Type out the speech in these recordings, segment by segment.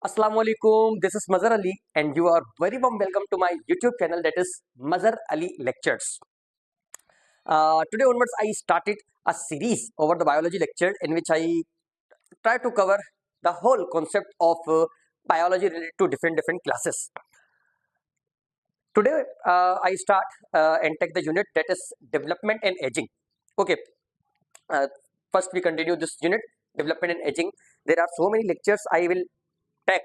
Assalamualaikum. This is Mazhar Ali, and you are very warm welcome to my YouTube channel, that is Mazhar Ali Lectures. Today onwards, I started a series over the biology lecture in which I try to cover the whole concept of biology related to different classes. Today, I start and take the unit that is development and aging. Okay. Uh, First, we continue this unit, development and aging. There are so many lectures I will take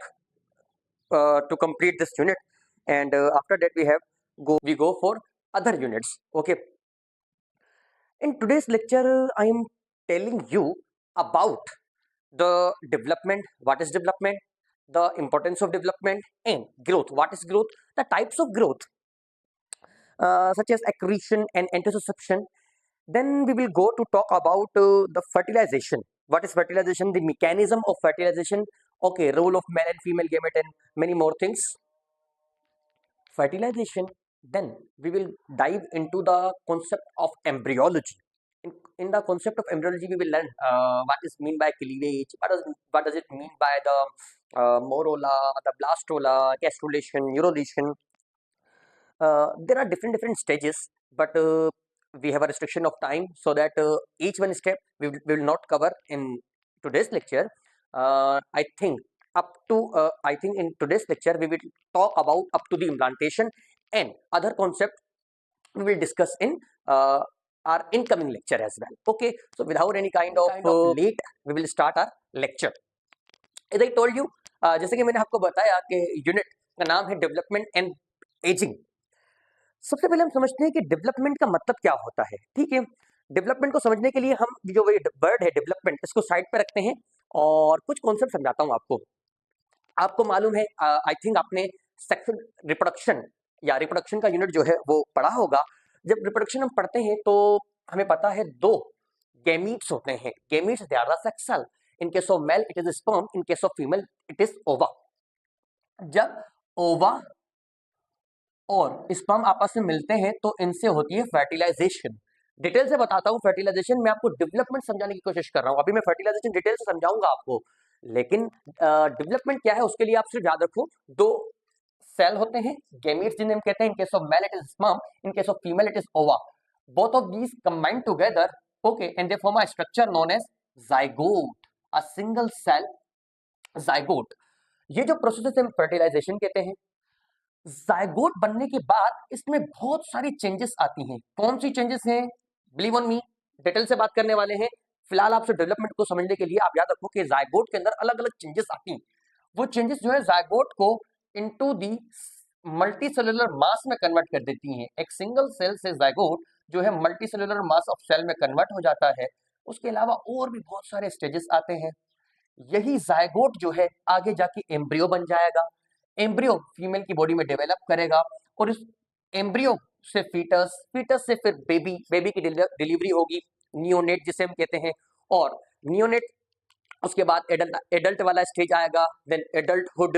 to complete this unit, and after that we go for other units. Okay, in today's lecture I am telling you about the development, what is development, the importance of development, and growth, what is growth, the types of growth, such as accretion and antisusception. Then we will go to talk about the fertilization. What is fertilization? The mechanism of fertilization. Okay, role of male and female gamete and many more things. Fertilization. Then we will dive into the concept of embryology. In the concept of embryology, we will learn what is mean by cleavage, what does it mean by the morola, the blastola, gastrulation, neurulation. There are different stages, but we have a restriction of time, so that each one step we will not cover in today's lecture. I think in today's lecture we will talk about up to the implantation, and other concept we will discuss in our incoming lecture as well. Okay, so without any kind of late, we will start our lecture. As I told you, जैसे कि मैंने आपको बताया कि unit का नाम है development and ageing. सबसे पहले हम समझते हैं कि डेवलपमेंट का मतलब क्या होता है. ठीक है, डेवलपमेंट को समझने के लिए हम जो वर्ड है डेवलपमेंट, इसको साइड पे रखते हैं और कुछ कॉन्सेप्ट समझाता हूं आपको. आपको मालूम है, आई थिंक आपने सेक्सुअल रिप्रोडक्शन या रिप्रोडक्शन का यूनिट जो है वो पढ़ा होगा. जब रिप्रोडक्शन हम पढ़ते हैं तो हमें पता है दो गैमीट्स होते हैं. Gametes they are the sex cell. In case of male it is sperm, in case of female it is ova. जब ओवा और स्पर्म आपस में मिलते हैं तो इनसे होती है फर्टिलाइजेशन. डिटेल से बताता हूँ फर्टिलाइजेशन. मैं आपको डेवलपमेंट समझाने की कोशिश कर रहा हूँ. अभी मैं फर्टिलाइजेशन डिटेल से समझाऊंगा आपको, लेकिन डेवलपमेंट क्या है उसके लिए आप सिर्फ याद रखो दो सेल होते हैं, गैमीट्स जिन्हें हम कहते हैं. In case of male it is sperm, in case of female it is ova. Both of these combine together, okay, and they form a structure known as zygote, a single cell zygote. ये जो process है हम fertilisation कहते हैं. Zygote बनने के बाद इसमें बहुत सारी चेंजेस आती हैं. कौन सी चेंजेस हैं? बिलीव ऑन मी, डिटेल से बात करने वाले हैं. फिलहाल आपसे डेवलपमेंट को समझने के लिए आप याद रखो कि जाइगोट के अंदर अलग अलग चेंजेस आती हैं. वो चेंजेस जो है जाइगोट को इनटू दी मल्टी सेलुलर मास में कन्वर्ट कर देती हैं. एक सिंगल सेल से जाइगोट जो है multicellular mass of cell में कन्वर्ट हो जाता है. उसके अलावा और भी बहुत सारे स्टेजेस आते हैं. यही जाइगोट जो है आगे जाके एम्ब्रियो बन जाएगा. एम्ब्रियो फीमेल की बॉडी में डेवलप करेगा और इस एम्ब्रियो से फीटस, फीटस से फिर बेबी, बेबी की डिलीवरी होगी, नियोनेट जिसे हम कहते हैं. और नियोनेट उसके बाद एडल्ट वाला स्टेज आएगा, देन एडल्टहुड,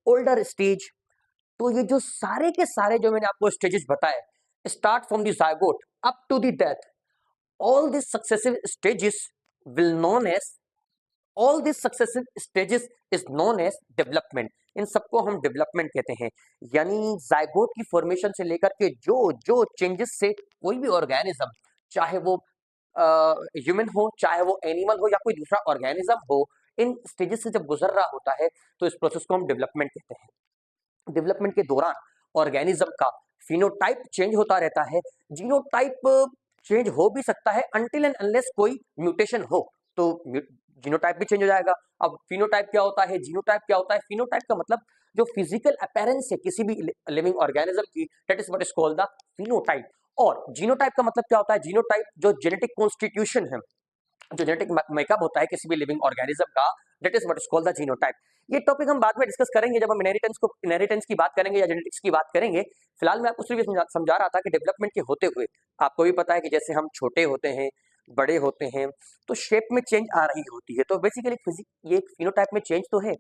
ओल्डर स्टेज. तो ये जो सारे के सारे जो मैंने आपको स्टेजेस बताए, start from the zygote up to the death, all these successive stages will known as all these successive stages is known as development. इन सबको हम डेवलपमेंट कहते हैं. यानी जाइगोट की फॉर्मेशन से लेकर के जो जो चेंजेस से कोई भी ऑर्गेनिज्म, चाहे वो ह्यूमन हो, चाहे वो एनिमल हो या कोई दूसरा ऑर्गेनिज्म हो, इन स्टेजेस से जब गुजर रहा होता है तो इस प्रोसेस को हम डेवलपमेंट कहते हैं. डेवलपमेंट के दौरान ऑर्गेनिज्म का फिनोटाइप चेंज होता रहता है. जीनोटाइप चेंज हो भी सकता है अनटिल एंड अनलेस कोई म्यूटेशन हो, तो जीनोटाइप भी चेंज हो जाएगा. अब फिनोटाइप क्या होता है, जीनोटाइप क्या होता है? फिनोटाइप का मतलब जो फिजिकल अपीयरेंस है किसी भी लिविंग ऑर्गेनिज्म की, that is what is called the phenotype. और जीनोटाइप का मतलब क्या होता है? जीनोटाइप जो जेनेटिक कॉन्स्टिट्यूशन है, जो जेनेटिक मेकअप होता है किसी भी लिविंग ऑर्गेनिज्म का, that is what is called the genotype. ये टॉपिक हम बाद में डिस्कस करेंगे जब हम इनहेरिटेंस की बात करेंगे या जेनेटिक्स की बात करेंगे. फिलहाल मैं आपको सिर्फ ये समझा रहा था कि डेवलपमेंट के होते हुए आपको भी पता है कि जैसे हम छोटे होते हैं, बड़े होते हैं, तो शेप में चेंज आ रही होती है. तो बेसिकली ये फिनोटाइप में चेंज तो है.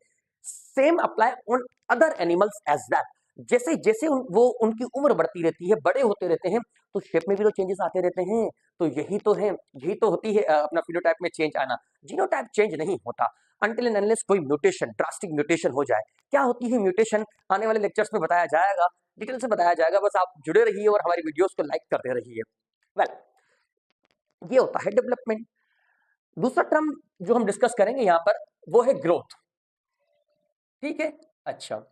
Same apply on other animals as well. जैसे जैसे वो उनकी उम्र बढ़ती रहती है, बड़े होते रहते हैं, तो शेप में भी तो चेंजेस आते रहते हैं. तो यही तो है, यही तो होती है अपना फिनोटाइप में चेंज आना. जीनोटाइप चेंज नहीं होता. until and unless कोई म्यूटेशन, ड्रास्टिक म्यूटेशन हो जाए। क्या होती है म्यूटेशन, आने वाले लेक्चर्स में बताया जाएगा, डिटेल से बताया जाएगा, बस आप जुड़े रहिए और हमारी वीडियोस को लाइक करते रहिए। वेल, ये होता है डेवलपमेंट। दूसरा टर्म जो हम डिस्कस करेंगे यहाँ पर वो है ग्रोथ। ठीक है, अच्छा,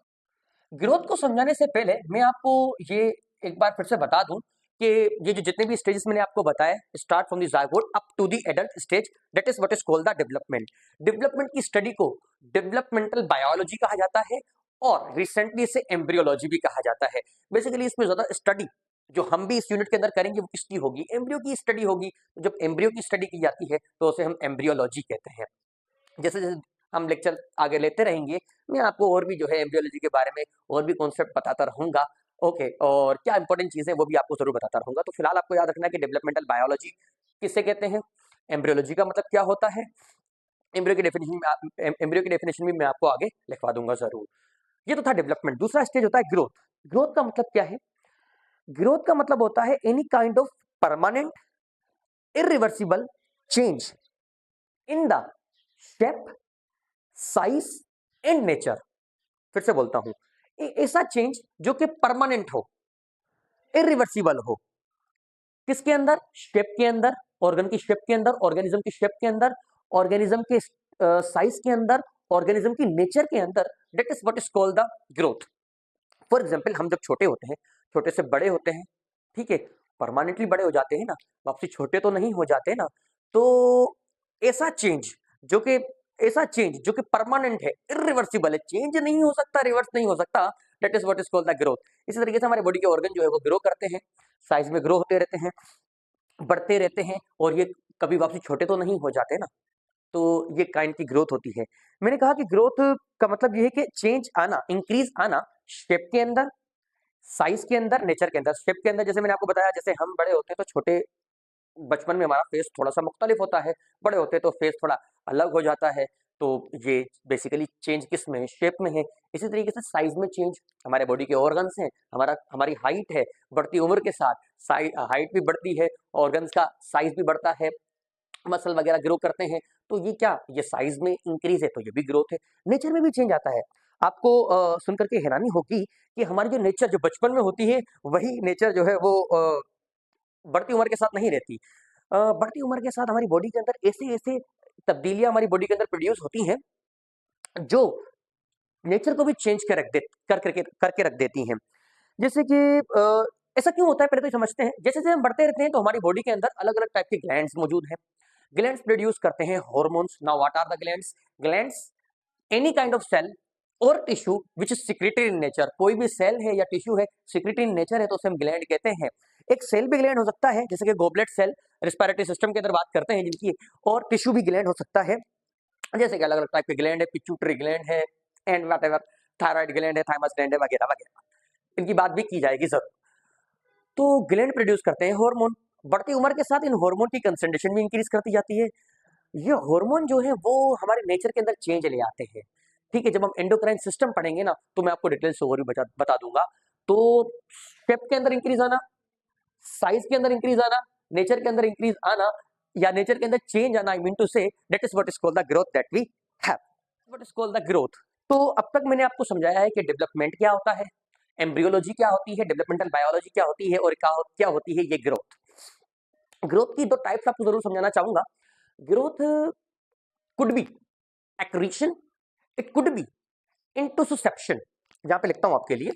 ग्रोथ को समझाने से पहले मैं आपको ये एक बार फिर से बता दूं कि ये जो जितने भी स्टेजेस मैंने आपको बताए, start from the zygote up to the adult stage, that is what is called the development. Development की स्टडी को डेवलपमेंटल बायोलॉजी कहा जाता है और रिसेंटली इसे एम्ब्रियोलॉजी भी कहा जाता है। बेसिकली इसमें ज्यादा स्टडी जो हम भी इस यूनिट के अंदर करेंगे वो किसकी होगी, एम्ब्रियो की स्टडी होगी। जब एम्ब्रियो की स्टडी की जाती है तो उसे हम एम्ब्रियोलॉजी कहते हैं। जैसे जैसे हम लेक्चर आगे लेते रहेंगे, मैं आपको और भी जो है एम्ब्रियोलॉजी के बारे में और भी कॉन्सेप्ट बताता रहूंगा। ओके, और क्या इंपॉर्टेंट चीजें वो भी आपको जरूर बताता रहूंगा। तो फिलहाल आपको याद रखना है कि डेवलपमेंटल बायोलॉजी किसे कहते हैं, एम्ब्रियोलॉजी का मतलब क्या होता है, एम्ब्रियो की डेफिनेशन भी मैं आपको आगे लिखवा दूंगा जरूर। ये तो था डेवलपमेंट। दूसरा स्टेज होता है ग्रोथ। ग्रोथ का मतलब क्या है, ग्रोथ का मतलब होता है any kind of permanent irreversible change in the shape, size and nature. फिर से बोलता हूं, ऐसा चेंज जो कि परमानेंट हो, इरिवर्सिबल हो। किसके अंदर, शेप के अंदर, ऑर्गन की शेप के अंदर, ऑर्गेनिज्म की शेप के अंदर, ऑर्गेनिज्म के साइज के अंदर, ऑर्गेनिज्म की नेचर के अंदर। That is what is called the growth. For example, हम जब छोटे होते हैं, छोटे से बड़े होते हैं, ठीक है, परमानेंटली बड़े हो जाते हैं ना, वापसी छोटे तो नहीं हो जाते ना। तो ऐसा चेंज जो कि परमानेंट है, इरिवर्सिबल है, चेंज नहीं हो सकता, रिवर्स नहीं हो सकता, that is what is called the growth. इसी तरीके से हमारे बॉडी के ऑर्गन जो है वो ग्रो करते हैं, साइज में ग्रो होते रहते हैं, बढ़ते रहते हैं, और ये कभी वापसी छोटे तो नहीं हो जाते ना। तो ये काइंड की ग्रोथ होती है। मैंने कहा कि ग्रोथ का मतलब ये है कि चेंज आना, इंक्रीज आना, शेप के अंदर, साइज के अंदर, नेचर के अंदर। शेप के अंदर जैसे मैंने आपको बताया, जैसे हम बड़े होते हैं तो छोटे बचपन में हमारा फेस थोड़ा सा मुख्तलिफ होता है, बड़े होते हैं तो फेस थोड़ा अलग हो जाता है। तो ये बेसिकली चेंज किस में है, शेप में है। इसी तरीके से साइज में चेंज, हमारे बॉडी के ऑर्गन्स हैं, हमारी हाइट है, बढ़ती उम्र के साथ हाइट भी बढ़ती है, ऑर्गन्स का साइज भी बढ़ता है, मसल वगैरह ग्रो करते हैं। तो ये क्या, ये साइज में इंक्रीज है तो ये भी ग्रोथ है। नेचर में भी चेंज आता है। आपको सुनकर के हैरानी होगी कि हमारी जो नेचर जो बचपन में होती है, वही नेचर जो है वो बढ़ती उम्र के साथ नहीं रहती। बढ़ती उम्र के साथ हमारी बॉडी के अंदर ऐसे ऐसे तब्दीलियां हमारी बॉडी के अंदर प्रोड्यूस होती हैं जो नेचर को भी चेंज करके रख देती हैं। जैसे कि ऐसा क्यों होता है, पहले तो समझते हैं। जैसे जैसे हम बढ़ते रहते हैं तो हमारी बॉडी के अंदर अलग अलग टाइप के ग्लैंड्स मौजूद हैं। ग्लैंड्स प्रोड्यूस करते हैं hormones. Now what are the glands? Glands any kind of cell और tissue which is secreted in nature. कोई भी सेल है या टिश्यू है, सिक्रेटेड इन नेचर है, तो उसे हम ग्लैंड कहते हैं। एक सेल भी ग्लैंड हो सकता है, जैसे कि गोबलेट सेल, रिस्पिरेटरी सिस्टम के अंदर बात करते हैं जिनकी, और टिश्यू भी ग्लैंड हो सकता है, जैसे कि अलग अलग टाइप के ग्लैंड है, पिट्यूटरी ग्लैंड है, and what ever, thyroid gland है, थाइमस ग्लैंड है, वगैरह वगैरह। इनकी बात भी की जाएगी जरूर। तो ग्लैंड प्रोड्यूस करते हैं हार्मोन। बढ़ती उम्र के साथ इन हार्मोन की कंसंट्रेशन भी इंक्रीज करती जाती है। ये हार्मोन जो है वो हमारे नेचर के अंदर चेंज ले आते हैं। ठीक है, जब हम एंडोक्राइन सिस्टम पढ़ेंगे ना तो मैं आपको डिटेल से और भी बता दूंगा। तो शेप के अंदर इंक्रीज आना, साइज के अंदर इंक्रीज आना, नेचर के अंदर इंक्रीज आना, या नेचर के अंदर चेंज आना, I mean to say that is what is called the growth that we have. What is called the growth. तो अब तक मैंने आपको समझाया है कि डेवलपमेंट क्या होता है, एम्ब्रियोलॉजी क्या होती है, डेवलपमेंटल बायोलॉजी क्या होती है, और क्या होती है ये ग्रोथ। ग्रोथ की दो टाइप्स आपको जरूर समझाना चाहूंगा। Growth could be accretion, it could be intussusception. यहां पे लिखता हूं आपके लिए,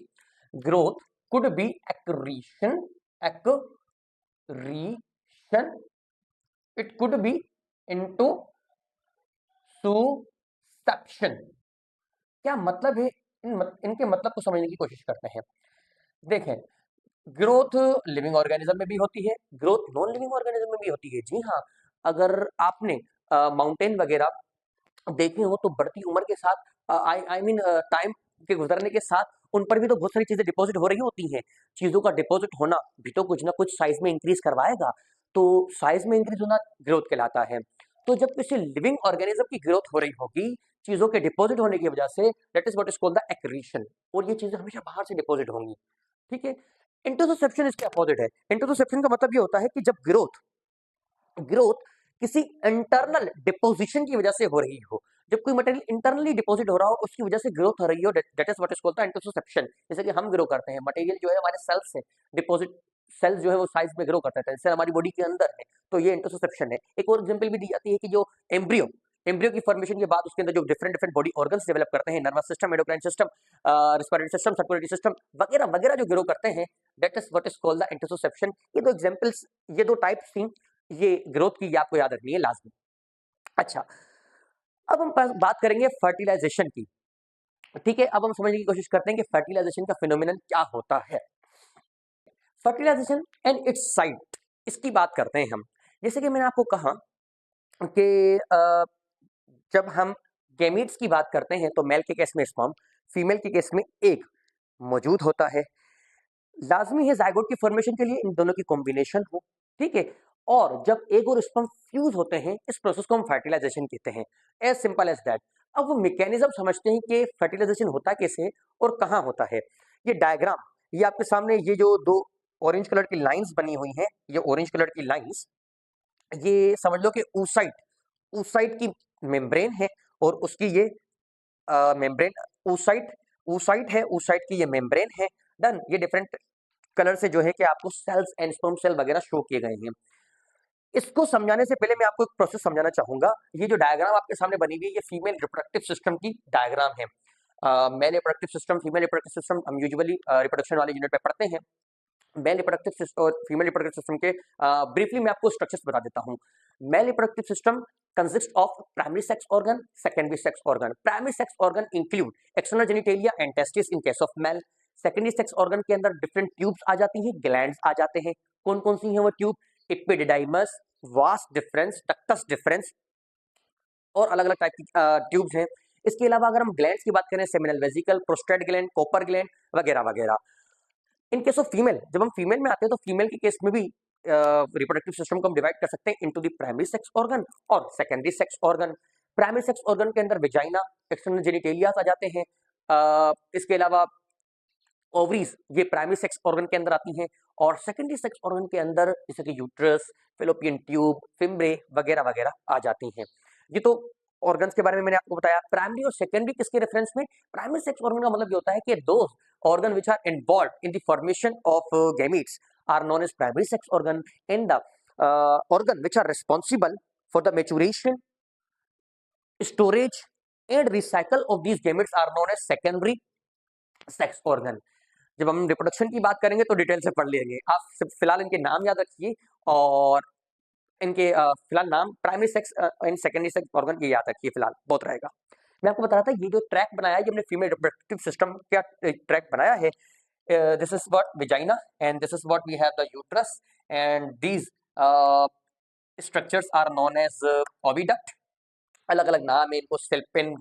growth could be accretion, accretion, it could be intussusception. क्या मतलब है, इनके मतलब को समझने की कोशिश करते हैं। देखें, ग्रोथ लिविंग ऑर्गेनिज्म में भी होती है, ग्रोथ नॉन लिविंग ऑर्गेनिज्म में भी होती है। जी हाँ, अगर आपने माउंटेन वगैरह देखे हो तो बढ़ती उम्र के साथ, आई मीन टाइम के गुजरने के साथ उन पर भी तो बहुत सारी चीजें डिपॉजिट हो रही होती हैं। चीजों का डिपॉजिट होना भी तो कुछ ना कुछ साइज में इंक्रीज करवाएगा। तो साइज में इंक्रीज होना ग्रोथ कहलाता है। तो जब किसी लिविंग ऑर्गेनिज्म की ग्रोथ हो रही होगी चीजों के डिपॉजिट होने की वजह से, that is what is called the accretion. और ये चीजें हमेशा बाहर से डिपॉजिट होंगी। ठीक है, इंटरसेप्शन इसके अपोजिट है। इंटरसेप्शन का मतलब ये होता है कि जब ग्रोथ किसी इंटरनल डिपोजिशन की वजह से हो रही हो, जब कोई मटेरियल इंटरनली डिपॉजिट हो रहा हो, उसकी वजह से ग्रोथ हो रही हो, that is what is called the interception. जैसे कि हम ग्रो करते हैं, मटेरियल जो है हमारे सेल्स से डिपॉजिट, सेल्स जो है वो साइज में ग्रो करता है, सेल हमारी बॉडी के अंदर है, तो ये इंटरसेप्शन है। एक और एग्जांपल भी दी जाती है कि जो एम्ब्रियो एम्ब्रियो की फॉर्मेशन के बाद उसके अंदर जो different different body organs develop करते हैं, nervous system, endocrine system, respiratory system, circulatory system वगैरह वगैरह जो ग्रो करते हैं, that is what is called the interception. ये दो एग्जांपल्स, ये दो टाइप्स थी ये ग्रोथ की, ये आपको याद रखनी है लाजमी। अच्छा, अब हम बात करेंगे फर्टिलाइजेशन की। ठीक है, अब हम समझने की कोशिश करते हैं कि फर्टिलाइजेशन का फिनोमिनन क्या होता है। फर्टिलाइजेशन एंड इट्स साइट, इसकी बात करते हैं हम। जैसे कि मैंने आपको कहा कि जब हम गैमीट्स की बात करते हैं तो मेल के केस में स्पर्म, फीमेल के केस में एग मौजूद होता है। लाजमी है जायगोट की फॉर्मेशन के लिए इन दोनों की कॉम्बिनेशन हो, ठीक है। और जब एग और स्पर्म फ्यूज होते हैं, इस प्रोसेस को हम फर्टिलाइजेशन कहते हैं। As simple as that. अब वो मैकेनिज्म समझते हैं कि फर्टिलाइजेशन होता कैसे और कहाँ होता है। ये डायग्राम, ये आपके सामने ये जो दो ऑरेंज कलर की लाइंस बनी हुई हैं, ये ऑरेंज कलर की लाइंस, ये समझ लो कि oocyte, oocyte की मेम्ब्रेन है और उसकी ये मेम्ब्रेन, oocyte, oocyte है, oocyte की ये मेम्ब्रेन है। डन। ये डिफरेंट कलर से जो है कि आपको सेल्स एंड स्पर्म सेल वगैरह शो किए गए हैं। इसको समझाने से पहले मैं आपको एक प्रोसेस समझाना चाहूंगा। ये जो डायग्राम आपके सामने बनी हुई है, ये फीमेल रिप्रोडक्टिव सिस्टम की डायग्राम है। Male reproductive system, female reproductive system हम यूजुअली रिप्रोडक्शन वाले यूनिट में पढ़ते हैं। मेल रिप्रोडक्टिव सिस्टम और फीमेल रिप्रोडक्टिव सिस्टम के ब्रीफली मैं आपको स्ट्रक्चर्स बता देता हूँ। Male reproductive system consist of primary sex organ, secondary sex organ. Primary sex organ include external genitalia and testis in case of mail. Secondary sex organ के अंदर different tubes आ जाती हैं, ग्लैंड्स आ जाते हैं। कौन कौन सी हैं वो tube? Epididymis, vas deferens, ductus difference और अलग अलग टाइप की ट्यूब्स हैं। इसके अलावा अगर हम ग्लैंड्स की बात करें, seminal vesicle, prostate gland, copper gland वगैरह वगैरह। इन केस ऑफ फीमेल, जब हम फीमेल में आते हैं तो फीमेल के केस में भी रिप्रोडक्टिव सिस्टम को हम डिवाइड कर सकते हैं into the primary sex organ और secondary sex organ. Primary sex organ के अंदर वेजाइना, एक्सटर्नल जेनिटेलिया आ जाते हैं। इसके अलावा ओवरीज, ये प्राइमरी सेक्स ऑर्गन के अंदर आती हैं। और सेकेंडरी सेक्स ऑर्गन के अंदर जैसे कि यूट्रस, फेलोपियन ट्यूब, फिम्ब्रे वगैरह वगैरह आ जाती हैं। ये तो ऑर्गन्स के बारे में मैंने आपको बताया। प्राइमरी और सेकेंडरी किसके रेफरेंस में? प्राइमरी सेक्स ऑर्गन का मतलब ये होता है कि दो organ which are involve in the formation of gametes are known as primary sex organ, and the organ which are responsible for the maturation, storage and recycle of these gametes are known as secondary sex organ. जब हम reproduction की बात करेंगे तो detail से पढ़ लेंगे, आप फिलहाल इनके नाम याद रखिए और इनके फिलहाल नाम primary sex and secondary sex organ ये याद रखिए, फिलहाल बहुत रहेगा। मैं आपको बता रहा था ये जो ट्रैक बनाया है, ये हमने फीमेल रिप्रोडक्टिव सिस्टम का ट्रैक बनाया है। This is what vagina and this is what we have the uterus and these structures are known as oviduct. अलग अलग नाम है इनको, सेल्पिन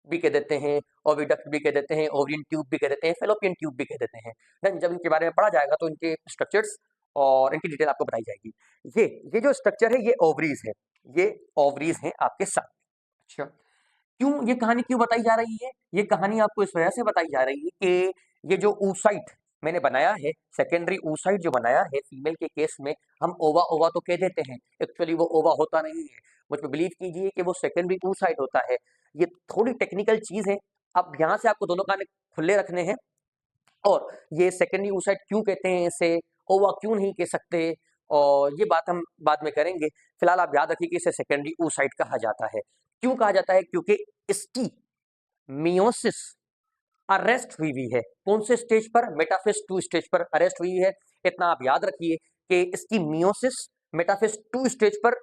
भी कह देते हैं, ओविडक्ट भी कह देते हैं, ओवरियन ट्यूब भी कह देते हैं, फेलोपियन ट्यूब भी कह देते हैं। देन जब इनके बारे में पढ़ा जाएगा तो इनके स्ट्रक्चर्स और इनकी डिटेल आपको बताई जाएगी। ये जो स्ट्रक्चर है ये ओवरीज है, ये ओवरीज हैं आपके साथ। अच्छा, क्यों ये कहानी क्यों बताई जा रही है? ये कहानी आपको इस वजह से बताई जा रही है कि ये जो oocyte मैंने बनाया है, सेकेंडरी oocyte जो बनाया है फीमेल के केस में, हम ओवा ओवा तो कह देते हैं, एक्चुअली वो ओवा होता नहीं है। मुझ पे बिलीव कीजिए कि वो सेकेंडरी oocyte होता है। ये थोड़ी टेक्निकल चीज है, अब यहाँ से आपको दोनों कान खुले रखने हैं। और ये सेकेंडरी oocyte क्यों कहते हैं, इसे ओवा क्यों नहीं कह सकते, और ये बात हम बाद में करेंगे। फिलहाल आप याद रखिए कि इसे सेकेंडरी oocyte कहा जाता है। क्यों कहा जाता है? क्योंकि इसकी मियोसिस अरेस्ट हुई हुई है। कौन से स्टेज पर? मेटाफेज 2 स्टेज पर अरेस्ट हुई है। इतना आप याद रखिए कि इसकी मियोसिस मेटाफेज 2 स्टेज पर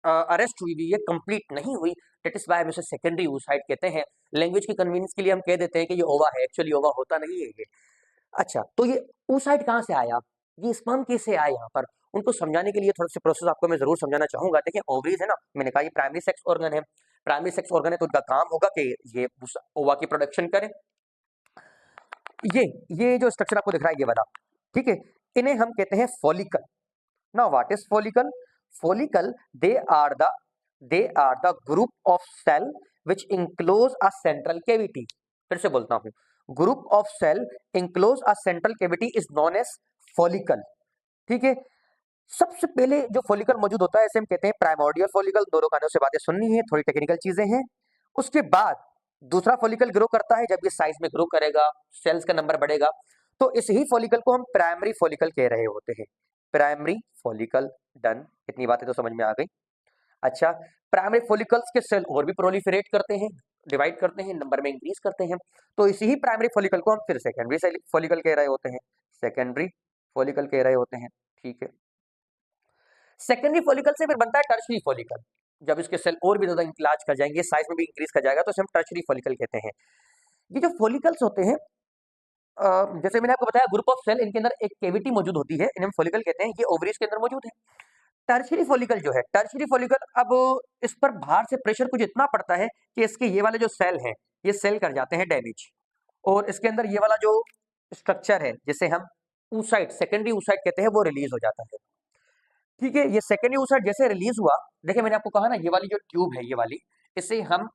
अरेस्ट हुई हुई है, कंप्लीट नहीं हुई। दैट इज व्हाई हम इसे सेकेंडरी oocyte कहते हैं। लैंग्वेज की कन्वीनियंस के लिए हम कह देते हैं कि ये ओवा है, एक्चुअली ओवा होता नहीं है ये। अच्छा, तो ये oocyte कहाँ से आया, ये स्पर्म कैसे आया यहाँ पर, उनको समझाने के लिए थोड़ा सा प्रोसेस आपको मैं जरूर समझाना चाहूंगा। देखिए ओवरीज है ना, मैंने कहा ये प्राइमरी सेक्स ऑर्गन है। प्राइमरी सेक्स ऑर्गन है तो उनका काम होगा कि ये ओवा की प्रोडक्शन करें। ये जो स्ट्रक्चर आपको दिख रहा है ये वाला, ठीक है, इन्हें हम कहते हैं follicle. Now what is follicle? Follicle they are the group of cell which enclose a central cavity. फिर से बोलता हूं, group of cell enclose a central cavity is known as follicle. ठीक है, सबसे पहले जो फॉलिकल मौजूद होता है इसे हम कहते हैं प्राइमोर्डियल फॉलिकल। दोनों कानों से बातें सुननी है, थोड़ी टेक्निकल चीजें हैं। उसके बाद दूसरा फॉलिकल ग्रो करता है। जब ये साइज में ग्रो करेगा, सेल्स का नंबर बढ़ेगा, तो इस ही फॉलिकल को हम प्राइमरी फॉलिकल कह रहे होते हैं। Primary follicle, done. इतनी बातें तो समझ में आ गई। अच्छा, प्राइमरी फॉलिकल्स के सेल और भी प्रोलिफरेट करते हैं, डिवाइड करते हैं, नंबर में इंक्रीज करते हैं, तो इसी ही प्राइमरी फॉलिकल को हम फिर सेकेंडरी फॉलिकल कह रहे होते हैं, सेकेंडरी फॉलिकल कह रहे होते हैं। ठीक है, सेकेंडरी फॉलिकल से फिर बनता है टर्शरी फॉलिकल। जब इसके सेल और भी ज्यादा इंक्लार्ज कर जाएंगे, साइज में भी इंक्रीज कर जाएगा, तो इसे हम टर्शरी फॉलिकल कहते हैं। ये जो फॉलिकल्स होते हैं, जैसे मैंने आपको बताया, ग्रुप ऑफ सेल, इनके अंदर एक केविटी मौजूद होती है, इन्हें हम फॉलिकल कहते हैं। ये ओवरीज के अंदर मौजूद है। टर्शियरी फॉलिकल जो है, टर्शियरी फॉलिकल, अब इस पर बाहर से प्रेशर कुछ इतना पड़ता है कि इसके ये वाले जो सेल हैं, ये सेल कर जाते हैं डैमेज, और इसके अंदर ये वाला जो स्ट्रक्चर है, जिसे हम oocyte, सेकेंडरी oocyte कहते हैं, वो रिलीज हो जाता है। ठीक है, ये सेकेंडरी oocyte जैसे रिलीज हुआ, देखिए मैंने आपको कहा ना, ये वाली जो ट्यूब है, ये वाली, इसे हम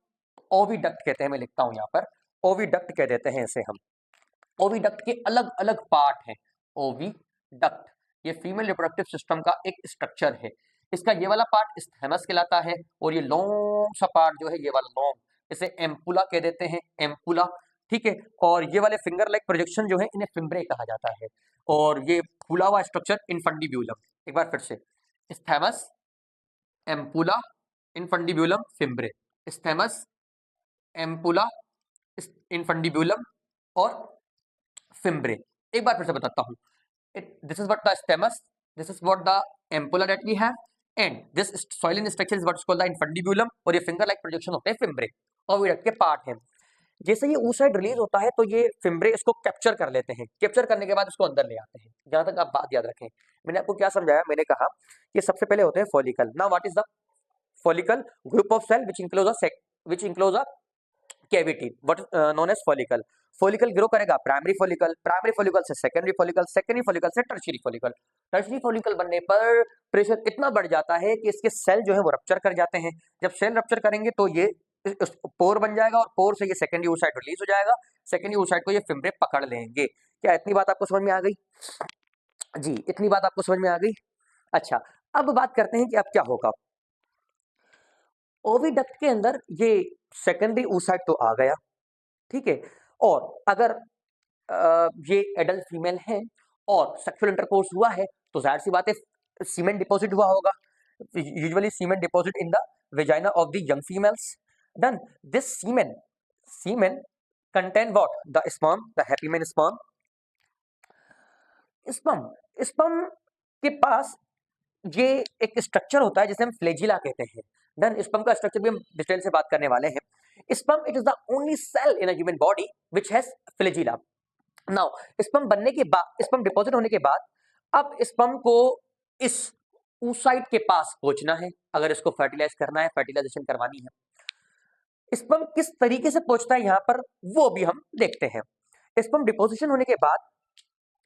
ओविडक्ट कहते हैं। मैं लिखता हूं यहाँ पर, ओविडक्ट कह देते हैं इसे हम। ओविडक्ट के अलग अलग पार्ट हैं। ओविडक्ट ये फीमेल रिप्रोडक्टिव सिस्टम का एक स्ट्रक्चर है। इसका ये वाला पार्ट स्थैमस कहलाता है, और ये लॉन्ग सा पार्ट जो है, ये वाला लॉन्ग, इसे एम्पुला कह देते हैं, एम्पुला। ठीक है, और ये वाले फिंगर लाइक प्रोजेक्शन जो है, इन्हें फिम्ब्रे कहा जाता है। और ये फूला हुआ स्ट्रक्चर इनफंडिब्यूलम। एक बार फिर से, स्थैमस, एम्पुला, इनफंडिब्यूलम, फिम्ब्रे। स्थैमस, एम्पुला, इनफंडिब्यूलम और फिम्ब्रे। एक बार फिर से बताता हूं। This is what the stemmus, this is what the ampulla that we have, and this soilin structure is what is called the infundibulum, और ये फिंगर लाइक प्रोजेक्शन होते हैं फिम्ब्रे, ओविडक्ट के पार्ट हैं। जैसे ये oocyte रिलीज होता है, तो ये फिम्ब्रे इसको कैप्चर कर लेते हैं। कैप्चर करने के बाद इसको अंदर ले आते हैं। जहां तक आप बात याद रखें, मैंने आपको क्या समझाया, मैंने कहा कि सबसे पहले होते हैं follicle. Now what is the follicle? Group of cell which includes a cavity, what known as follicle. Follicle grow करेगा प्राइमरी फॉलिकल, प्राइमरी फॉलिकल से सेकेंडरी फॉलिकल, सेकेंडरी फॉलिकल से टर्शियरी फॉलिकल। टर्शियरी फॉलिकल बनने पर pressure इतना बढ़ जाता है कि इसके सेल जो है वो रप्चर कर जाते हैं। जब सेल रप्चर करेंगे तो ये पोर बन जाएगा, और पोर से ये सेकेंडरी oocyte रिलीज हो जाएगा। सेकेंडरी oocyte को ये फिम्ब्रे पकड़ लेंगे। क्या इतनी बात आपको समझ में आ गई? जी, इतनी बात आपको समझ में आ गई। अच्छा, अब बात करते हैं कि अब क्या होगा। ओविडक्ट के अंदर ये सेकेंडरी oocyte तो आ गया, ठीक है, और अगर ये एडल्ट फीमेल है और सेक्सुअल इंटरकोर्स हुआ है, तो जाहिर सी बात है सीमेन डिपॉजिट हुआ होगा। Usually semen deposit in the vagina of the young females. Done, this semen contain what? The sperm, the happy man sperm. Sperm के पास ये एक स्ट्रक्चर होता है जिसे हम फ्लैजिला कहते हैं। डन, स्पर्म का स्ट्रक्चर भी हम डिटेल से बात करने वाले हैं। Sperm, it is the only cell in a human body which has flagella. Now, sperm बनने के बाद, स्पर्म डिपॉजिट होने के बाद, अब स्पर्म को इस oocyte के पास पहुंचना है। अगर इसको फर्टिलाइज करना है, फर्टिलाइजेशन करवानी है, स्पर्म किस तरीके से पहुंचता है यहां पर, वो भी हम देखते हैं। स्पर्म डिपोजिशन होने के बाद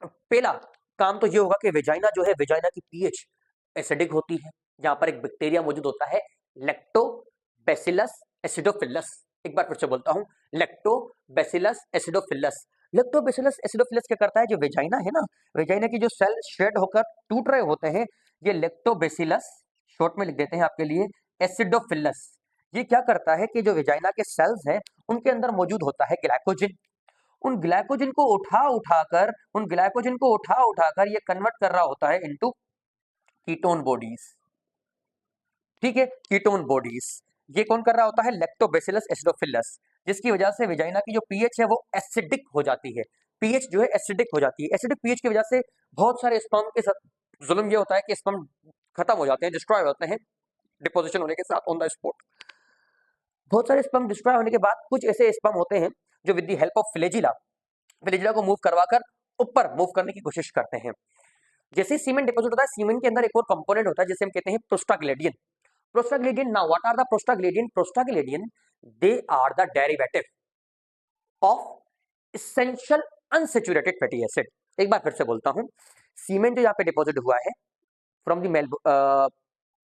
पहला काम तो ये होगा कि वेजाइना जो है, वेजाइना की पीएच एसिडिक होती है। जहां पर एक बैक्टीरिया मौजूद होता है, लैक्टोबैसिलस एसिडोफिलस। एक बार फिर से बोलता हूं, लैक्टोबैसिलस एसिडोफिलस। लैक्टोबैसिलस एसिडोफिलस क्या करता है, जो वेजाइना है ना, वेजाइना की जो सेल शेड होकर टूट रहे होते हैं, ये लैक्टोबैसिलस, शॉर्ट में लिख देते हैं आपके लिए, एसिडोफिलस। ये क्या करता है कि जो वेजाइना के सेल्स हैं, उनके अंदर मौजूद होता है ग्लाइकोजन। उन ग्लाइकोजन को उठा उठाकर ये कन्वर्ट कर रहा होता है इनटू कीटोन बॉडीज। ठीक है, कीटोन बॉडीज ये कौन कर रहा होता है? लैक्टोबैसिलस एसिडोफिलस, जिसकी वजह से वेजाइना की जो पीएच है वो एसिडिक हो जाती है। पीएच जो है एसिडिक हो जाती है। एसिडिक पीएच की वजह से बहुत सारे स्पर्म के साथ जुल्म ये होता है कि स्पर्म खत्म हो जाते हैं, डिस्ट्रॉय होते हैं डिपोजिशन होने के साथ, ऑन द स्पॉट। बहुत सारे स्पर्म डिस्ट्रॉय होने के बाद कुछ ऐसे स्पर्म होते हैं जो with the help of flagella को मूव करवाकर ऊपर मूव करने की कोशिश करते हैं। जैसे सीमेन डिपॉजिट होता है, सीमेन के अंदर एक और कंपोनेंट होता है जिसे हम कहते हैं prostaglandin. Prostaglandin, now what are the prostaglandin? Prostaglandin, they are the derivative of essential unsaturated fatty acid. एक बार फिर से बोलता हूं, सीमेन जो यहाँ पे डिपॉजिट हुआ है from the male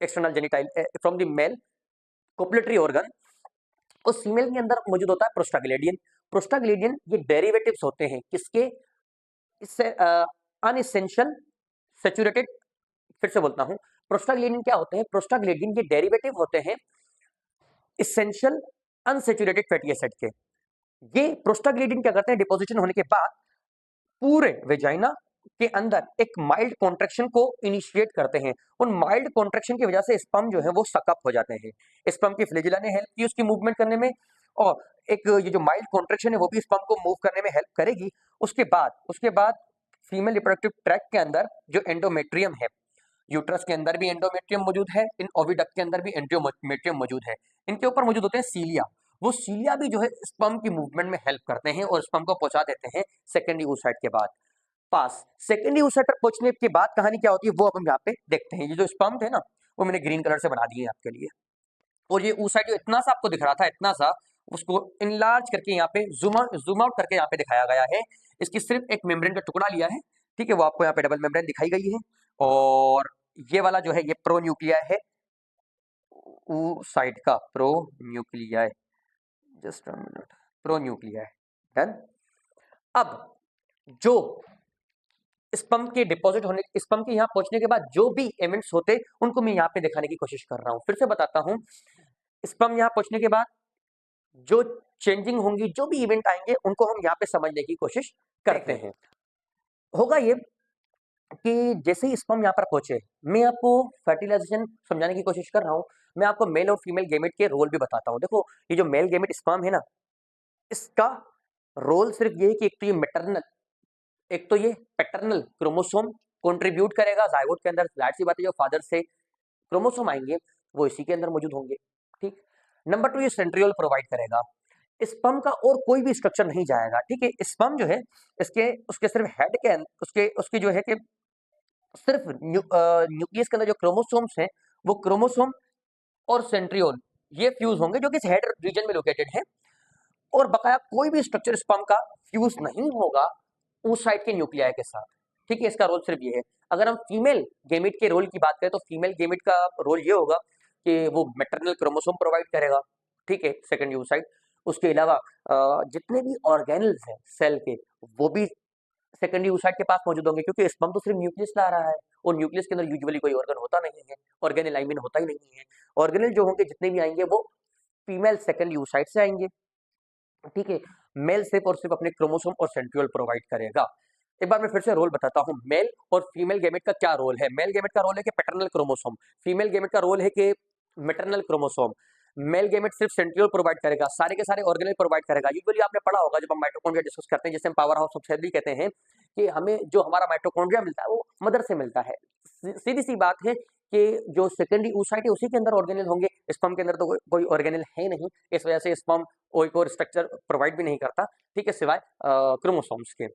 external genital, from the male copulatory organ, उस सीमेल के अंदर मौजूद होता है प्रोस्टाग्लैंडियन। प्रोस्टाग्लैंडियन ये डेरिवेटिव्स होते हैं किसके? इससे अनएसेंशियल सैचुरेटेड। फिर से बोलता हूं, प्रोस्टाग्लैंडिन क्या होते हैं? प्रोस्टाग्लैंडिन ये डेरिवेटिव होते हैं एसेंशियल अनसेचुरेटेड फैटी एसिड के। ये प्रोस्टाग्लैंडिन क्या करते हैं, डिपोजिशन होने के बाद पूरे वेजाइना के अंदर एक माइल्ड कॉन्ट्रैक्शन को इनिशिएट करते हैं। उन माइल्ड कॉन्ट्रैक्शन की वजह से स्पर्म जो है वो सकअप हो जाते हैं। स्पर्म की फ्लैजिला ने हेल्प की उसकी मूवमेंट करने में, और एक ये जो माइल्ड कॉन्ट्रैक्शन है वो भी स्पर्म को मूव करने में हेल्प करेगी। उसके बाद फीमेल रिप्रोडक्टिव ट्रैक्ट के अंदर जो एंडोमेट्रियम है, यूट्रस के अंदर भी एंडोमेट्रियम मौजूद है, इन ओविडक्ट के अंदर भी एंडोमेट्रियम मौजूद है। इनके ऊपर मौजूद होते हैं सीलिया। वो सीलिया भी जो है स्पर्म की मूवमेंट में हेल्प करते हैं और स्पर्म को पहुंचा देते हैं सेकेंडरी oocyte के बाद पास। सेकेंडरी oocyte तक पहुंचने के बाद कहानी क्या होती है वो अब हम यहाँ पे देखते हैं। ये जो स्पर्म थे ना वो मैंने ग्रीन कलर से बना दिए आपके लिए, और ये oocyte जो इतना सा आपको दिख रहा था, इतना सा, उसको इनलार्ज करके यहाँ पे जूम आउट करके यहाँ पे दिखाया गया है। इसकी सिर्फ एक मेम्ब्रेन का टुकड़ा लिया है, ठीक है, वो आपको यहाँ पे डबल मेम्ब्रेन दिखाई गई है। और ये वाला जो है ये प्रो न्यूक्लिया है, oocyte का प्रो न्यूक्लिया है, just a minute, pronuclei है। डन। अब जो स्पर्म के डिपॉजिट होने, स्पर्म के यहाँ पहुंचने के बाद जो भी इवेंट्स होते उनको मैं यहाँ पे दिखाने की कोशिश कर रहा हूँ। फिर से बताता हूँ, स्पर्म यहाँ पहुंचने के बाद जो चेंजिंग होंगी, जो भी इवेंट आएंगे उनको हम यहाँ पे समझने की कोशिश करते हैं। होगा ये कि जैसे ही स्पर्म यहाँ पर पहुंचे, मैं आपको फर्टिलाइजेशन समझाने की कोशिश कर रहा हूँ, मैं आपको मेल और फीमेल गेमेट के रोल भी बताता हूँ। देखो ये जो मेल गेमेट स्पर्म है ना, इसका रोल सिर्फ ये है कि एक तो ये पैटर्नल क्रोमोसोम कंट्रीब्यूट करेगा जायगोट के अंदर। जाहिर सी बात है जो फादर से क्रोमोसोम आएंगे वो इसी के अंदर मौजूद होंगे, ठीक। नंबर 2 ये सेंट्रियोल प्रोवाइड करेगा। स्पर्म का और कोई भी स्ट्रक्चर नहीं जाएगा, ठीक है। स्पर्म जो है इसके उसके सिर्फ हेड के उसके उसकी जो है कि सिर्फ न्यूक्लियस के अंदर जो क्रोमोसोम्स हैं वो क्रोमोसोम और सेंट्रियोल ये फ्यूज होंगे जो कि इस हेड रीजन में लोकेटेड है, और बकाया कोई भी स्ट्रक्चर स्पर्म का फ्यूज नहीं होगा उस साइड के न्यूक्लियाई के साथ, ठीक है। इसका रोल सिर्फ ये है। अगर हम फीमेल गेमिट के रोल की बात करें तो फीमेल गेमिट का रोल ये होगा कि वो मैटरनल क्रोमोसोम प्रोवाइड करेगा, ठीक है, सेकेंडरी oocyte। उसके अलावा जितने भी ऑर्गेनल्स हैं सेल के वो भी सेकेंडरी oocyte के पास मौजूद होंगे, क्योंकि स्पर्म तो सिर्फ न्यूक्लियस ला रहा है और न्यूक्लियस के अंदर यूजुअली कोई ऑर्गन होता नहीं है, ऑर्गेनल आई मीन होता ही नहीं है। ऑर्गेनल जो होंगे जितने भी आएंगे वो फीमेल सेकेंडरी oocyte से आएंगे, ठीक है। मेल सिर्फ और सिर्फ अपने क्रोमोसोम और सेंट्रियोल प्रोवाइड करेगा। एक बार मैं फिर से रोल बताता हूं, मेल और फीमेल गेमेट का क्या रोल है। मेल गेमेट का रोल है कि पैटर्नल क्रोमोसोम, फीमेल गेमेट का रोल है कि मैटरनल क्रोमोसोम। मेल गेमेट सिर्फ सेंट्रियोल प्रोवाइड करेगा, सारे के सारे ऑर्गेनल प्रोवाइड करेगा। यूजुअली आपने पढ़ा होगा जब हम माइटोकॉन्ड्रिया डिस्कस करते हैं, जिसे हम पावर हाउस ऑफ सेल भी कहते हैं, कि हमें जो हमारा माइटोकॉन्ड्रिया मिलता है वो मदर से मिलता है। सीधी सी बात है कि जो सेकेंडरी oocyte है उसी के अंदर ऑर्गेनल होंगे, स्पर्म के अंदर तो कोई ऑर्गेनल है नहीं, इस वजह से स्पर्म कोई और स्ट्रक्चर प्रोवाइड भी नहीं करता, ठीक है, सिवाय क्रोमोसोम्स के।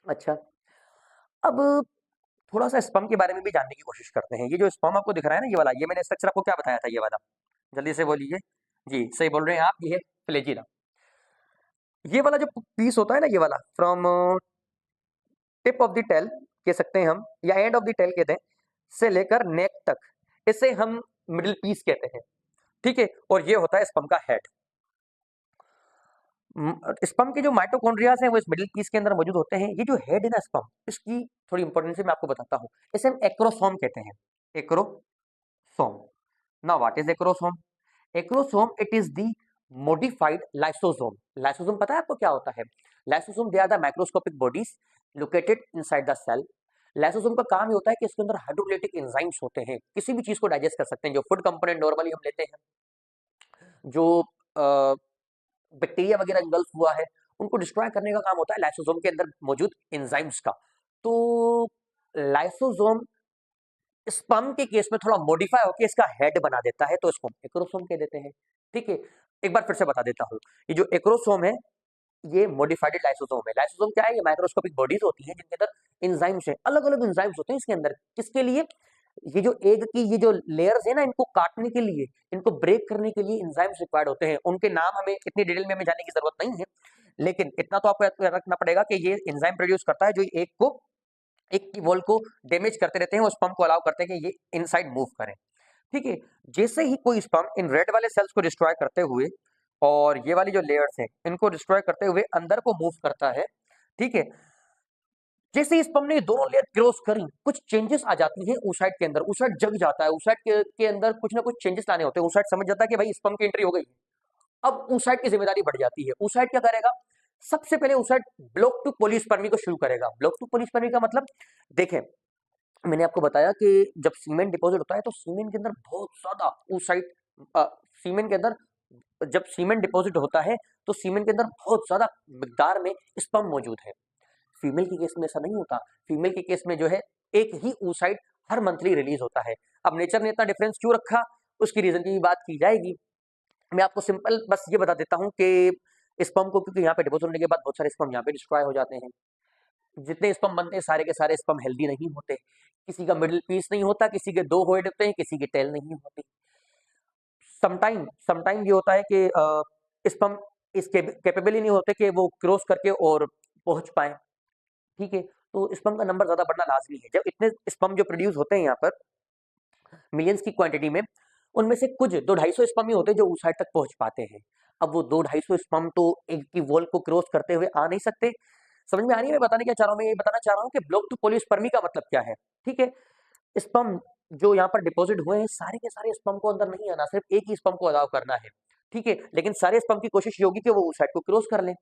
अच्छा, अब थोड़ा सा स्पर्म के बारे में भी जानने की कोशिश करते हैं। ये जो स्पर्म आपको दिख रहा है ना, ये वाला, ये मैंने स्ट्रक्चर आपको क्या बताया था, ये वाला, जल्दी से बोलिए। जी सही बोल रहे हैं आप, ये है फ्लैजिला। ये वाला जो पीस होता है ना, ये वाला from tip of the tail कह सकते हैं हम, या एंड ऑफ द टेल कहते हैं, से लेकर नेक तक, इसे हम मिडिल पीस कहते हैं, ठीक है। और ये होता है स्पर्म का हेड। स्पर्म के जो माइटोकॉन्ड्रियाज हैं वो इस मिडिल पीस के अंदर मौजूद होते हैं। ये जो हेड है ना स्पर्म, इसकी थोड़ी इंपॉर्टेंस मैं आपको बताता हूँ। इसे हम एक्रोसोम कहते हैं, acrosome. Now what is acrosome? Acrosome it is the modified lysosome. Lysosome पता है आपको क्या होता है? Lysosome they are the microscopic bodies located inside the cell. Lysosome का काम ये होता है कि इसके अंदर हाइड्रोलाइटिक एंजाइम्स होते हैं, किसी भी चीज को डाइजेस्ट कर सकते हैं। जो फूड कंपोनेंट नॉर्मली हम लेते हैं, जो बैक्टीरिया वगैरह इंगल्फ हुआ है, उनको डिस्ट्रॉय करने का काम होता है लाइसोसोम के अंदर मौजूद एंजाइम्स का। तो लाइसोसोम स्पर्म के केस में थोड़ा मॉडिफाई होकर इसका हेड बना देता है, तो इसको एक्रोसोम कह देते हैं, ठीक है। एक बार फिर से बता देता हूँ, ये जो एक्रोसोम है ये मॉडिफाइड लाइसोसोम है। लाइसोसोम क्या है? ये माइक्रोस्कोपिक बॉडीज होती हैं जिनके अंदर एंजाइम्स हैं, अलग अलग एंजाइम्स होते हैं इसके अंदर। किसके लिए? ये जो एग की ये जो लेयर्स है ना, इनको काटने के लिए, इनको ब्रेक करने के लिए एंजाइम्स रिक्वायर्ड होते हैं। उनके नाम हमें इतनी डिटेल में हमें जानने की जरूरत नहीं है, लेकिन इतना तो आपको याद रखना पड़ेगा कि ये एंजाइम प्रोड्यूस करता है जो एक की वॉल को डैमेज करते रहते हैं और स्पर्म को अलाउ करते हैं कि ये इनसाइड मूव करें, ठीक है। जैसे ही कोई स्पर्म इन रेड वाले सेल्स को डिस्ट्रॉय करते हुए और ये वाली जो लेयर्स हैं इनको डिस्ट्रॉय करते हुए अंदर को मूव करता है, ठीक है। जैसे ही स्पर्म ने दोनों लेयर क्रॉस करी, कुछ चेंजेस आ जाती हैं oocyte के अंदर। oocyte जग जाता है, oocyte के अंदर कुछ ना कुछ चेंजेस लाने होते हैं। oocyte समझ जाता है कि भाई स्पर्म की एंट्री हो गई, अब oocyte की जिम्मेदारी बढ़ जाती है। oocyte क्या करेगा? सबसे पहले oocyte ब्लॉक टू पोलीस्पर्मी को शुरू करेगा। ब्लॉक टू पोलीस्पर्मी का मतलब देखें, मैंने आपको बताया कि जब सीमेंट डिपॉजिट होता है तो सीमेंट के अंदर बहुत ज्यादा oocyte सीमेंट के अंदर जब सीमेंट डिपॉजिट होता है तो सीमेंट के अंदर बहुत ज्यादा मिकदार में स्पर्म मौजूद है। फीमेल के केस में ऐसा नहीं होता। फीमेल के केस में जो है एक ही oocyte हर मंथली रिलीज होता है। अब नेचर ने इतना डिफरेंस क्यों रखा, उसकी रीजन की भी बात की जाएगी। मैं आपको सिंपल बस ये बता देता हूँ कि स्पर्म को, क्योंकि यहाँ पे डिपॉजिट होने के बाद बहुत सारे स्पर्म यहाँ पे डिस्ट्रॉय हो जाते हैं। जितने स्पर्म बनते हैं सारे के सारे स्पर्म हेल्दी नहीं होते। किसी का मिडिल पीस नहीं होता, किसी के 2 हेड होते हैं, किसी की टेल नहीं होती। समटाइम ये होता है कि स्पर्म इस कैपेबल ही नहीं होते कि वो क्रॉस करके और पहुंच पाए। ठीक है, तो स्पर्म का नंबर ज्यादा बढ़ना लाजमी है। जब इतने स्पर्म जो प्रोड्यूस होते हैं यहाँ पर मिलियंस की क्वांटिटी में, उनमें से कुछ 200-250 स्पर्म ही होते हैं जो उस साइड तक पहुंच पाते हैं। अब वो 200-250 स्पर्म तो एक की वॉल को क्रॉस करते हुए आ नहीं सकते। समझ में आ रही है मैं बताने क्या चाह रहा हूँ? मैं ये बताना चाह रहा हूँ कि ब्लॉक टू पोलीस्पर्मी का मतलब क्या है। ठीक है, स्पर्म जो यहाँ पर डिपॉजिट हुए हैं सारे के सारे स्पर्म को अंदर नहीं आना, सिर्फ एक ही स्पर्म को अलाउ करना है। ठीक है, लेकिन सारे स्पर्म की कोशिश ये होगी कि वो उस साइड को क्रॉस कर लें,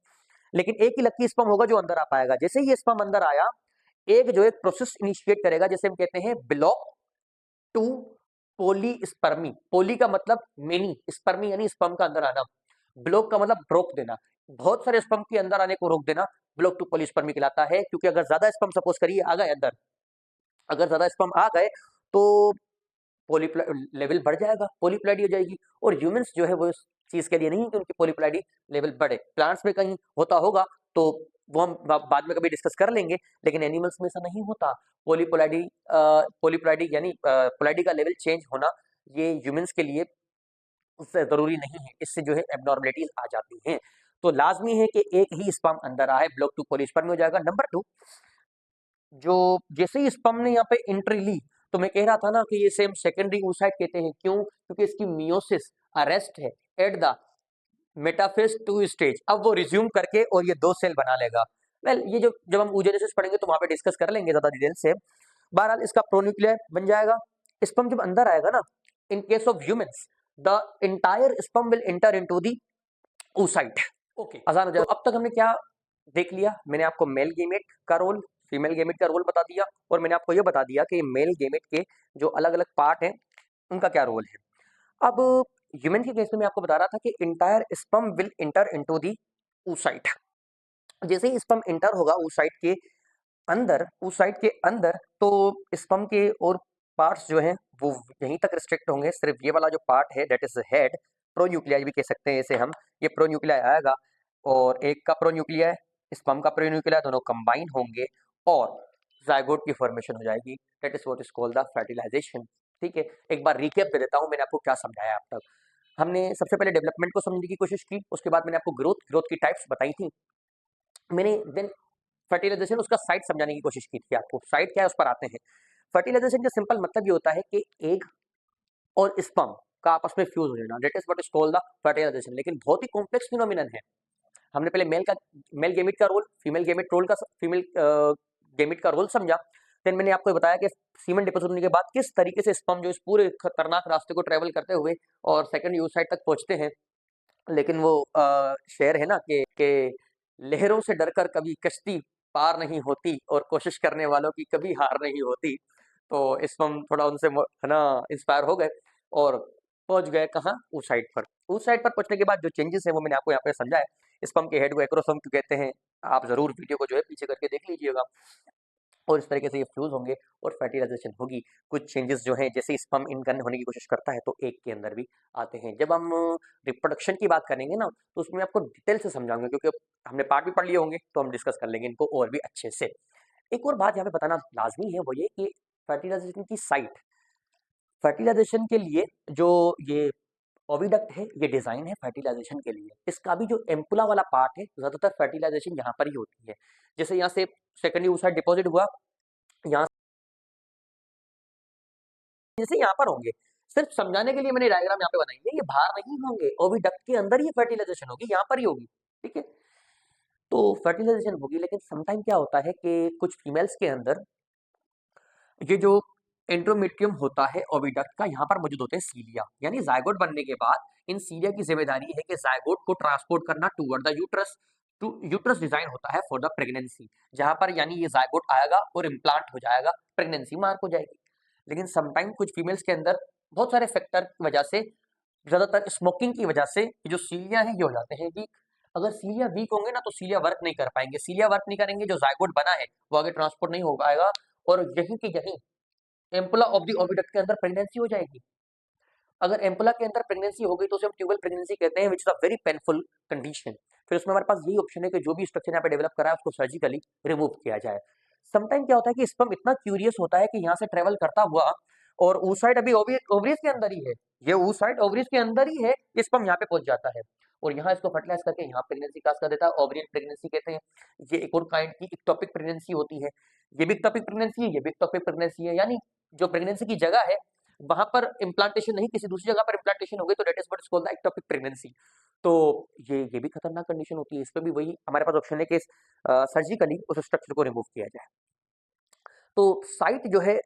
लेकिन एक ही लकी स्पर्म होगा जो अंदर आ पाएगा। जैसे ही ये स्पर्म अंदर आया, एक जो एक प्रोसेस इनिशिएट करेगा जैसे हम कहते हैं ब्लॉक टू पोलीस्पर्मी। पोली का मतलब मेनी, स्पर्मी यानी स्पर्म का अंदर आना, ब्लॉक का मतलब रोक देना। बहुत सारे स्पर्म के अंदर आने को रोक देना ब्लॉक टू पोलीस्पर्मी कहलाता है। क्योंकि अगर ज्यादा स्पर्म सपोज करिए आ गए अंदर, अगर ज्यादा स्पर्म आ गए तो लेवल बढ़ जाएगा, पॉलीप्लॉइडी हो जाएगी। और ह्यूमंस जो है वो इस चीज के लिए नहीं कि उनकी पॉलीप्लॉइडी लेवल बढ़े। प्लांट्स में कहीं होता होगा तो वो हम बाद में कभी डिस्कस कर लेंगे, लेकिन एनिमल्स में ऐसा नहीं होता। पॉलीप्लॉइडी पॉलीप्लॉइडी यानी प्लॉइडी का लेवल चेंज होना ये ह्यूमंस के लिए उससे जरूरी नहीं है, इससे जो है एबनॉर्मलिटीज आ जाती हैं। तो लाजमी है कि एक ही स्पर्म अंदर आए, ब्लॉक टू पोलीस्पर्म हो जाएगा। नंबर 2, जो जैसे ही स्पर्म ने यहाँ पे एंट्री ली, तो मैं कह रहा था ना कि ये सेम सेकेंडरी oocyte कहते हैं। क्यों? क्योंकि इसकी मियोसिस अरेस्ट है एट द मेटाफेज 2 स्टेज। अब वो रिज्यूम करके और ये 2 सेल बना लेगा। वेल ये जो जब हम oogenesis पढ़ेंगे तो वहां पे डिस्कस कर लेंगे ज्यादा डिटेल से। बहरहाल इसका प्रोन्यूक्लियर बन जाएगा। स्पर्म जब अंदर आएगा ना, इन case of humans the entire sperm will enter into the oocyte। Okay, आसान हो जाएगा। तो अब तक हमने क्या देख लिया? मैंने आपको मेल गेमेट का रोल, फीमेल गेमेट का रोल बता दिया, और मैंने आपको ये बता दिया कि मेल गेमेट के जो अलग अलग पार्ट हैं उनका क्या रोल है। अब ह्यूमन के केस में मैं आपको बता रहा था कि entire sperm will enter into the oocyte। जैसे ही स्पर्म एंटर होगा oocyte के अंदर तो स्पर्म के और पार्ट्स जो हैं वो यहीं तक रिस्ट्रिक्ट होंगे। सिर्फ ये वाला जो पार्ट है दैट इज हेड, प्रोन्यूक्लियाई भी कह सकते हैं इसे हम, ये प्रोन्यूक्लियाई आएगा, और एक का प्रोन्यूक्लियाई स्पर्म का प्रोन्यूक्लियाई दोनों कंबाइन होंगे और जायगोट की फॉर्मेशन हो जाएगी। That is what is called the fertilisation. ठीक है, एक बार रिकैप दे देता हूँ मैंने आपको क्या समझाया अब तक। हमने सबसे पहले डेवलपमेंट को समझने की कोशिश की, उसके बाद मैंने आपको ग्रोथ की टाइप्स बताई थी। मैंने देन फर्टिलाइजेशन उसका साइट समझाने की कोशिश की थी आपको। साइट क्या है उस पर आते हैं। फर्टिलाइजेशन का सिंपल मतलब ये होता है कि एग और स्पर्म का आपस में फ्यूज हो जाना, that is what is called the fertilisation. लेकिन बहुत ही कॉम्प्लेक्स फिनोमिनन है। हमने पहले मेल गेमिट का रोल, फीमेल गेमिट का रोल समझा। देन मैंने आपको बताया कि सीमेंट डिपॉजिट होने के बाद किस तरीके से स्पर्म जो इस पूरे खतरनाक रास्ते को ट्रेवल करते हुए और सेकंड oocyte तक पहुंचते हैं। लेकिन वो शेर है ना कि लहरों से डरकर कभी कश्ती पार नहीं होती और कोशिश करने वालों की कभी हार नहीं होती। तो इसमें हम थोड़ा उनसे है ना इंस्पायर हो गए और पहुंच गए कहाँ? oocyte पर। oocyte पर पहुंचने के बाद जो चेंजेस है वो मैंने आपको यहाँ पे समझा है। स्पर्म के हेड को एक्रोसोम क्यों कहते हैं, आप जरूर वीडियो को जो है पीछे करके देख लीजिएगा। और इस तरीके से ये फ्यूज होंगे और फर्टिलाइजेशन होगी। कुछ चेंजेस जो हैं जैसे स्पर्म इनकन होने की कोशिश करता है तो एग के अंदर भी आते हैं। जब हम रिप्रोडक्शन की बात करेंगे ना तो उसमें आपको डिटेल से समझाऊंगा, क्योंकि हमने पार्ट भी पढ़ लिए होंगे तो हम डिस्कस कर लेंगे इनको और भी अच्छे से। एक और बात यहाँ पे बताना लाजमी है वो ये कि फर्टिलाइजेशन की साइट, फर्टिलाइजेशन के लिए जो ये ओविडक्ट है ये डिजाइन है फर्टिलाइजेशन के लिए। इसका भी जो एम्पुला वाला पार्ट है ज्यादातर फर्टिलाइजेशन यहाँ पर ही होती है। जैसे यहाँ से सेकेंडरी oocyte डिपॉजिट हुआ, यहाँ जैसे यहाँ पर होंगे। सिर्फ समझाने के लिए मैंने डायग्राम यहाँ पे बनाई है, ये बाहर नहीं होंगे, ओविडक्ट के अंदर ही फर्टिलाइजेशन होगी, यहाँ पर ही होगी। ठीक है, तो फर्टिलाइजेशन होगी। लेकिन समटाइम क्या होता है कि कुछ फीमेल्स के अंदर ये जो एंडोमेट्रियम होता है ओविडक्ट का, यहाँ पर मौजूद होते हैं सीलिया, यानी जायगोट बनने के बाद इन सीलिया की जिम्मेदारी है कि जायगोट को ट्रांसपोर्ट करना toward the uterus. To uterus design होता है फॉर द प्रेगनेंसी, जहां पर यानी ये जायगोट आएगा और इम्प्लांट हो जाएगा, प्रेगनेंसी मार्क हो जाएगी। लेकिन समटाइम कुछ फीमेल्स के अंदर बहुत सारे फैक्टर की वजह से, ज्यादातर स्मोकिंग की वजह से जो सीलिया है ये हो जाते हैं वीक। अगर सीलिया वीक होंगे ना तो सीलिया वर्क नहीं कर पाएंगे, सीलिया वर्क नहीं करेंगे, जो जायगोट बना है वो आगे ट्रांसपोर्ट नहीं हो पाएगा, और यहीं की यहीं एम्पुला ऑफ द ओविडक्ट के अंदर प्रेगनेंसी हो जाएगी। अगर एम्पुला के अंदर प्रेगनेंसी हो गई तो उसे हम ट्यूबल प्रेगनेंसी कहते हैं, which is a very painful condition. फिर उसमें हमारे पास यही ऑप्शन है कि जो भी स्ट्रक्चर यहाँ पे डेवलप करा है उसको सर्जिकली रिमूव किया जाए। समटाइम क्या होता है कि स्पर्म इतना क्यूरियस होता है कि यहाँ से ट्रेवल करता हुआ, और oocyte अभी ओवरीज के अंदर ही है, ये oocyte ओवरीज के अंदर ही है, स्पर्म यहाँ पे पहुंच जाता है और यहाँ इसको फर्टिलाइज करके यहाँ प्रेगनेंसी काज कर देता है, ओवरियन प्रेगनेंसी कहते हैं। ये एक और काइंड की इक्टोपिक प्रेगनेंसी होती है, ये भी इक्टोपिक प्रेगनेंसी है, ये भी इक्टोपिक प्रेगनेंसी है, यानी जो प्रेगनेंसी की जगह है वहां पर इम्प्लांटेशन नहीं, किसी दूसरी जगह पर इम्प्लांटेशन हो गई तो that is what is called the ectopic pregnancy. तो ये भी खतरनाक कंडीशन होती है, इस पे भी वही हमारे पास ऑप्शन है कि सर्जिकली उस स्ट्रक्चर को रिमूव किया जाए। तो साइट जो है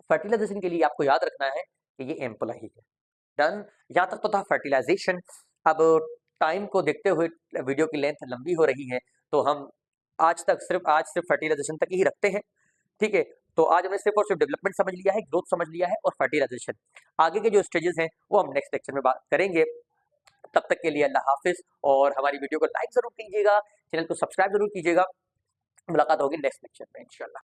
फर्टिलाइजेशन के लिए आपको याद रखना है कि ये एम्पुला ही है। डन, यहाँ तक तो था फर्टिलाइजेशन। अब टाइम को देखते हुए वीडियो की लेंथ लंबी हो रही है, तो हम आज सिर्फ फर्टिलाइजेशन तक ही रखते हैं, ठीक है। तो आज हमने सिर्फ और सिर्फ डेवलपमेंट समझ लिया है, ग्रोथ समझ लिया है और फर्टिलाइजेशन। आगे के जो स्टेजेस हैं वो हम नेक्स्ट लेक्चर में बात करेंगे। तब तक के लिए अल्लाह हाफिज, और हमारी वीडियो को लाइक जरूर कीजिएगा, चैनल को सब्सक्राइब जरूर कीजिएगा। मुलाकात होगी नेक्स्ट लेक्चर में इंशाल्लाह।